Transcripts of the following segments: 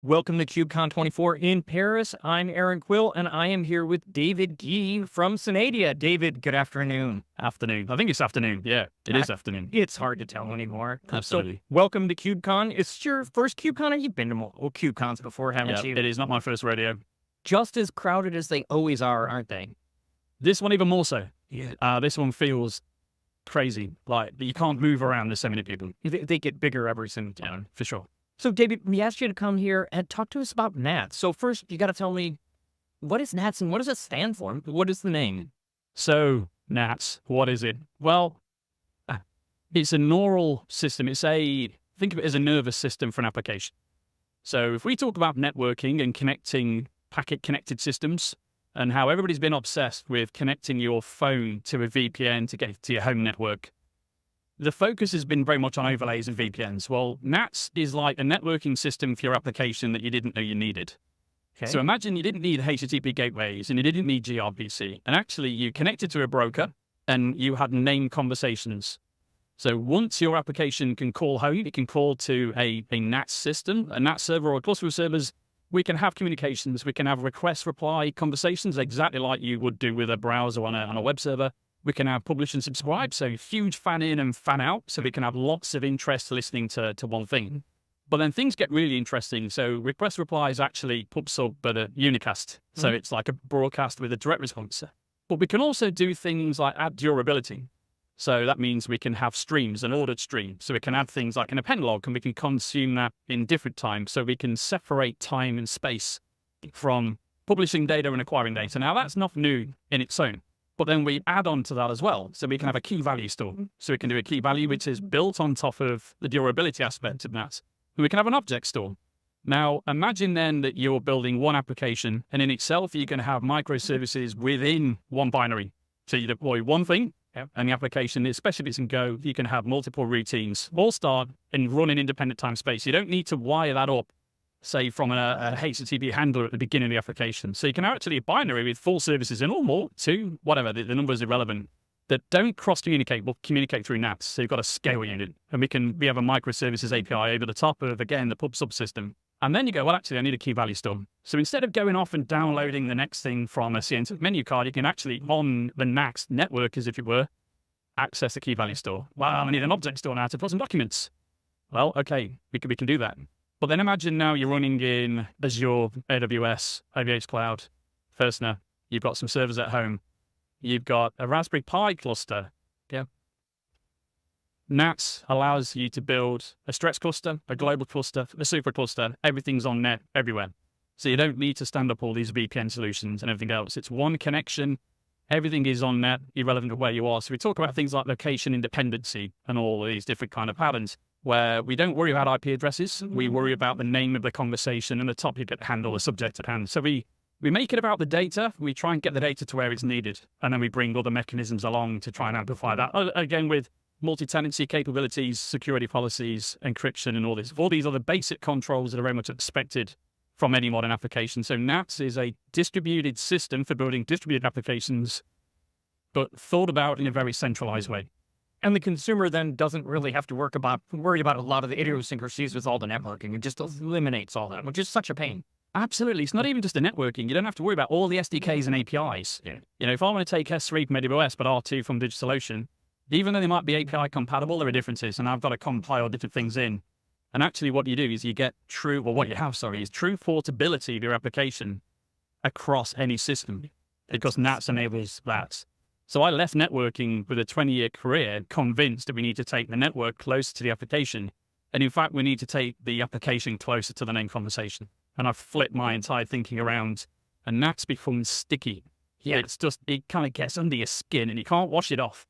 Welcome to KubeCon 24 in Paris. I'm Aaron Quill, and I am here with David Gee from Synadia. David, good afternoon. Afternoon. I think it's afternoon. Yeah, it is afternoon. It's hard to tell anymore. Absolutely. So, welcome to KubeCon. It's your first KubeCon, or you've been to multiple KubeCons before, haven't Yeah, you? it is not my first rodeo. Just as crowded as they always are, aren't they? This one even more so. Yeah. This one feels crazy. Like, you can't move around. There's so many people. They get bigger every single time. Yeah, for sure. So, David, we asked you to come here and talk to us about NATS. So, first, you got to tell me, what is NATS and what does it stand for? What is the name? So, NATS, what is it? Well, it's a neural system. Think of it as a nervous system for an application. So if we talk about networking and connecting packet-connected systems and how everybody's been obsessed with connecting your phone to a VPN to get to your home network, the focus has been very much on overlays and VPNs. Well, NATS is like a networking system for your application that you didn't know you needed. Okay. So imagine you didn't need HTTP gateways and you didn't need gRPC. And actually you connected to a broker and you had named conversations. So once your application can call home, it can call to a NATS system, a NATS server or a cluster of servers. We can have communications. We can have request reply conversations exactly like you would do with a browser on a web server. We can have publish and subscribe, so huge fan in and fan out, so we can have lots of interest listening to one thing. But then things get really interesting. So request reply is actually pub sub, but a unicast. So it's like a broadcast with a direct response. But we can also do things like add durability. So that means we can have streams, an ordered stream. So we can add things like an append log, and we can consume that in different times. So we can separate time and space from publishing data and acquiring data. Now that's not new in its own. But then we add on to that as well. So we can have a key value store. So we can do a key value, which is built on top of the durability aspect of that. And we can have an object store. Now, imagine then that you're building one application, and in itself, you can have microservices within one binary. So you deploy one thing, and the application, especially if it's in Go, you can have multiple routines, all start and run in independent time space. You don't need to wire that up, say, from a HTTP handler at the beginning of the application. So you can have actually a binary with full services in, or more, two, whatever, the number is irrelevant, that don't cross-communicate, but communicate through NATS. So you've got a scale unit. And we have a microservices API over the top of, again, the pub subsystem. And then you go, well, actually, I need a key value store. So instead of going off and downloading the next thing from a CNC menu card, you can actually, on the NATS network, as if it were, access the key value store. Well, I need an object store now to put some documents. Well, okay, we can do that. But then imagine now you're running in Azure, AWS, IBH Cloud, Firstner. You've got some servers at home. You've got a Raspberry Pi cluster. Yeah. NATS allows you to build a stretch cluster, a global cluster, a super cluster. Everything's on net everywhere. So you don't need to stand up all these VPN solutions and everything else. It's one connection. Everything is on net, irrelevant of where you are. So we talk about things like location independency and all of these different kind of patterns, where we don't worry about IP addresses. We worry about the name of the conversation and the topic at hand or the subject at hand. So we make it about the data. We try and get the data to where it's needed. And then we bring other mechanisms along to try and amplify that. Again, with multi-tenancy capabilities, security policies, encryption, and all these other basic controls that are very much expected from any modern application. So NATS is a distributed system for building distributed applications, but thought about in a very centralized way. And the consumer then doesn't really have to worry about a lot of the idiosyncrasies with all the networking. It just eliminates all that, which is such a pain. Absolutely. It's not even just the networking. You don't have to worry about all the SDKs and APIs. Yeah. You know, if I want to take S3 from AWS, but R2 from DigitalOcean, even though they might be API compatible, there are differences, and I've got to compile different things in. And actually what you do is you get true portability of your application across any system, because NATS enables that. So I left networking with a 20-year career convinced that we need to take the network closer to the application. And in fact, we need to take the application closer to the main conversation. And I've flipped my entire thinking around, and NATS becomes sticky. Yeah. It kind of gets under your skin and you can't wash it off.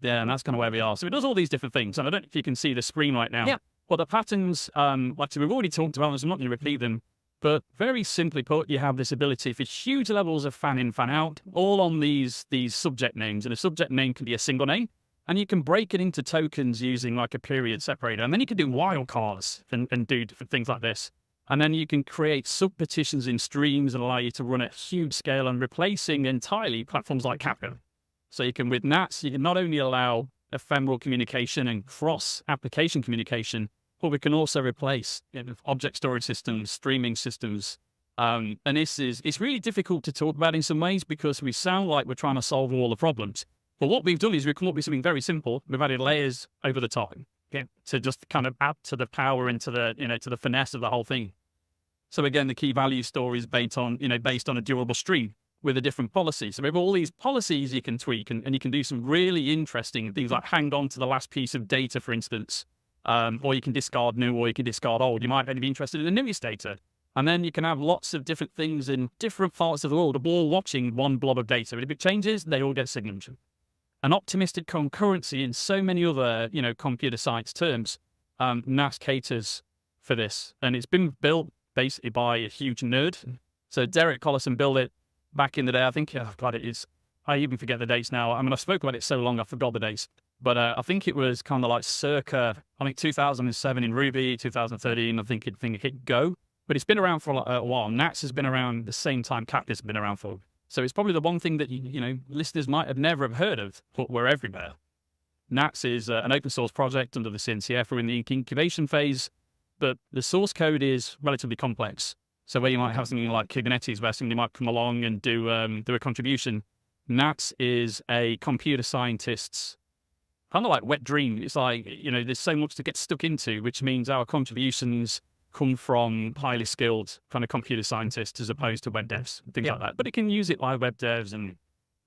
Yeah, and that's kind of where we are. So it does all these different things. And I don't know if you can see the screen right now. Yeah. Well, the patterns, like we've already talked about, so I'm not going to repeat them. But very simply put, you have this ability for huge levels of fan in, fan out, all on these subject names. And a subject name can be a single name. And you can break it into tokens using like a period separator. And then you can do wildcards and do different things like this. And then you can create sub-petitions in streams and allow you to run at huge scale and replacing entirely platforms like Kafka. So you can, with NATS, you can not only allow ephemeral communication and cross-application communication, but we can also replace object storage systems, streaming systems. And it's really difficult to talk about in some ways because we sound like we're trying to solve all the problems. But what we've done is we've come up with something very simple. We've added layers over the top to just kind of add to the power and to the finesse of the whole thing. So again, the key value store is based on a durable stream with a different policy. So we have all these policies you can tweak and you can do some really interesting things like hang on to the last piece of data, for instance, or you can discard new or you can discard old. You might only be interested in the newest data. And then you can have lots of different things in different parts of the world all watching one blob of data. And if it changes, they all get signaled. An optimistic concurrency in so many other, computer science terms, NAS caters for this. And it's been built basically by a huge nerd. So Derek Collison built it back in the day. I think, I even forget the dates now. I mean, I've spoken about it so long, I forgot the dates. But I think it was kind of like circa, 2007 in Ruby, 2013, I think it hit Go. But it's been around for a while. NATS has been around the same time Catalyst has been around for. So it's probably the one thing that, listeners might have never have heard of, but we're everywhere. NATS is an open source project under the CNCF. We're in the incubation phase, but the source code is relatively complex. So where you might have something like Kubernetes, where somebody might come along and do a contribution, NATS is a computer scientist's kind of like wet dream. It's like, there's so much to get stuck into, which means our contributions come from highly skilled kind of computer scientists as opposed to web devs, things like that. But it can use it by web devs and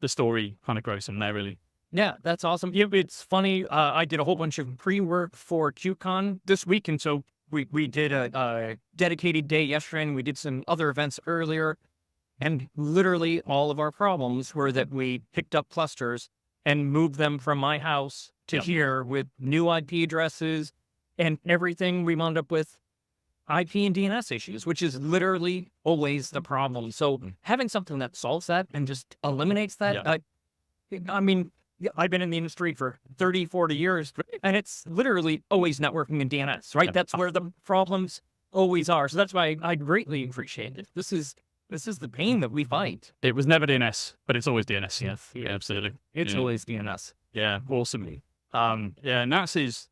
the story kind of grows from there, really. Yeah, that's awesome. It's funny. I did a whole bunch of pre-work for QCon this week. And so we did a dedicated day yesterday and we did some other events earlier. And literally all of our problems were that we picked up clusters and moved them from my house to here with new IP addresses and everything. We wound up with IP and DNS issues, which is literally always the problem. So having something that solves that and just eliminates that, I mean, I've been in the industry for 30, 40 years, and it's literally always networking and DNS, right? That's where the problems always are. So that's why I greatly appreciate it. This is the pain that we fight. It was never DNS, but it's always DNS. Yes, yeah, absolutely. It's always DNS. Yeah, awesome. NATS is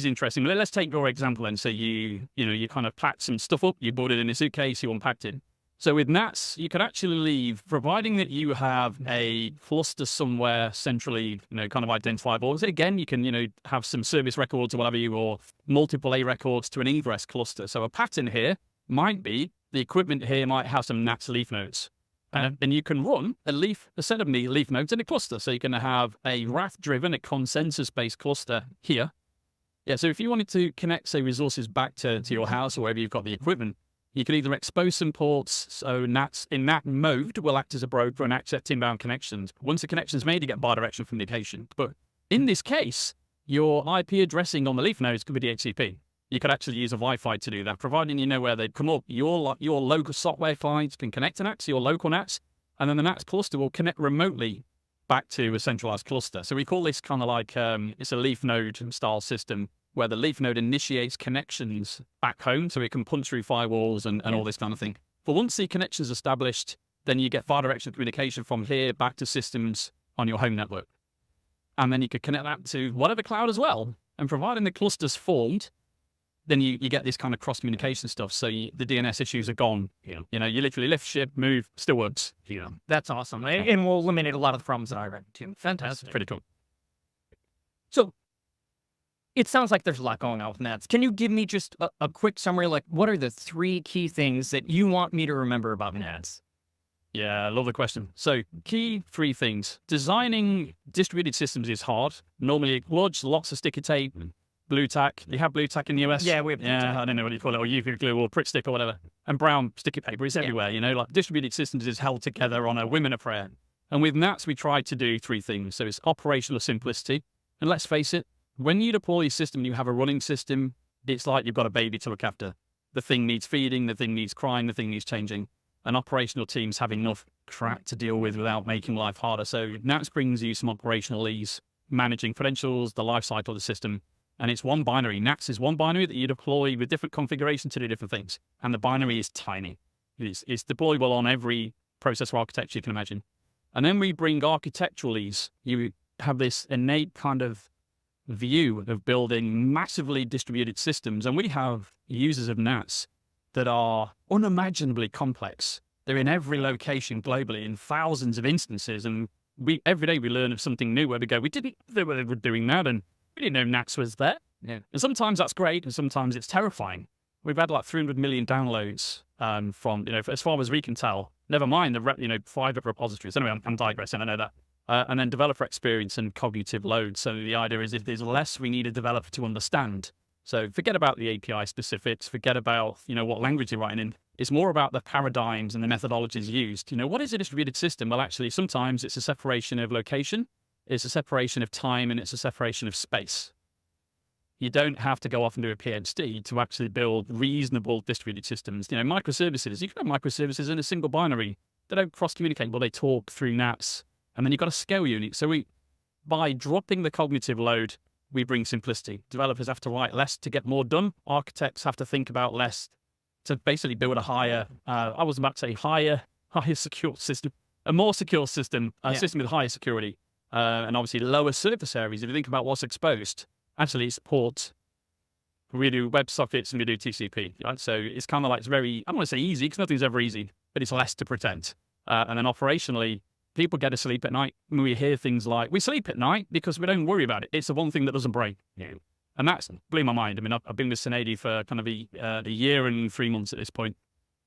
interesting. Let's take your example and say you kind of packed some stuff up, you brought it in a suitcase, you unpacked it. So with NATS, you can actually leave, providing that you have a cluster somewhere centrally, kind of identifiable. So again, you can, have some service records or whatever or multiple A records to an ingress cluster. So a pattern here might be the equipment here might have some NATS leaf nodes. And you can run a set of leaf nodes in a cluster. So you can have a RAF-driven, a consensus-based cluster here. Yeah, so if you wanted to connect, say, resources back to your house or wherever you've got the equipment, you could either expose some ports, so NATS in that mode will act as a broker and accept inbound connections. Once the connection's made, you get bidirectional communication. But in this case, your IP addressing on the leaf nodes could be DHCP. You could actually use a Wi-Fi to do that, providing you know where they'd come up. Your local software files can connect to NATS, your local NATS, and then the NATS cluster will connect remotely back to a centralized cluster. So we call this kind of like, it's a leaf node style system where the leaf node initiates connections back home so it can punch through firewalls and all this kind of thing. But once the connection's established, then you get bidirectional communication from here back to systems on your home network. And then you could connect that to whatever cloud as well. And providing the cluster's formed, then you get this kind of cross communication stuff. So the DNS issues are gone. You literally lift, ship, move, still works. That's awesome. And we'll eliminate a lot of the problems that I ran into. Fantastic. That's pretty cool. So it sounds like there's a lot going on with NATS. Can you give me just a quick summary? Like, what are the 3 key things that you want me to remember about NATS? Yeah, I love the question. So key 3 things. Designing distributed systems is hard. Normally it lodges lots of sticky tape, blue tack. You have blue tack in the US? Yeah, we have blue tack. I don't know what you call it, or UV glue or Pritt stick or whatever. And brown sticky paper is everywhere, like distributed systems is held together on a whim and a prayer. And with NATS, we try to do 3 things. So it's operational simplicity. And let's face it, when you deploy a system, you have a running system, it's like you've got a baby to look after. The thing needs feeding, the thing needs crying, the thing needs changing. And operational teams have enough crap to deal with without making life harder. So NATS brings you some operational ease, managing credentials, the life cycle of the system. And it's one binary. NATS is one binary that you deploy with different configurations to do different things. And the binary is tiny. It's deployable on every processor architecture you can imagine. And then we bring architectural ease. You have this innate kind of view of building massively distributed systems. And we have users of NATS that are unimaginably complex. They're in every location globally in thousands of instances. And every day we learn of something new where we go, we didn't know they were doing that, and we didn't know NATS was there. Yeah. And sometimes that's great, and sometimes it's terrifying. We've had like 300 million downloads from, as far as we can tell, never mind the, private repositories. Anyway, I'm digressing, I know that. And then developer experience and cognitive load. So the idea is if there's less we need a developer to understand. So forget about the API specifics, forget about, what language you're writing in. It's more about the paradigms and the methodologies used. What is a distributed system? Well, actually, sometimes it's a separation of location, it's a separation of time, and it's a separation of space. You don't have to go off and do a PhD to actually build reasonable distributed systems. Microservices, you can have microservices in a single binary. They don't cross-communicate, well, they talk through NATS. And then you've got a scale unit. So by dropping the cognitive load, we bring simplicity. Developers have to write less to get more done. Architects have to think about less to basically build a higher, I was about to say higher secure system, a more secure system, a system with higher security, and obviously lower surface areas. If you think about what's exposed, actually it supports, we do WebSockets and we do TCP, right? So it's kind of like, it's very, I don't want to say easy because nothing's ever easy, but it's less to protect. And then operationally, people get to sleep at night. We hear things like, we sleep at night because we don't worry about it. It's the one thing that doesn't break. Yeah. And that's blew my mind. I mean, I've been with Synadi for kind of a year and 3 months at this point.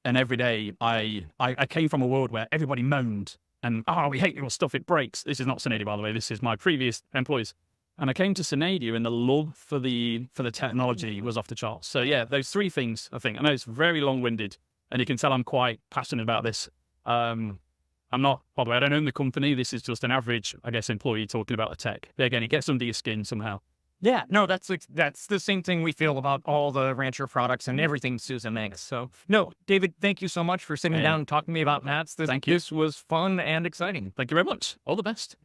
And every day I came from a world where everybody moaned and, we hate your stuff, it breaks. This is not Synadi, by the way. This is my previous employees. And I came to Synadi and the love for the technology was off the charts. So yeah, those 3 things, I think. I know it's very long-winded and you can tell I'm quite passionate about this. I'm not, by the way, I don't own the company. This is just an average, I guess, employee talking about the tech. But again, it gets under your skin somehow. Yeah, no, that's the same thing we feel about all the Rancher products and everything Susan makes. So, no, David, thank you so much for sitting down and talking to me about NATS. Thank you. This was fun and exciting. Thank you very much. All the best.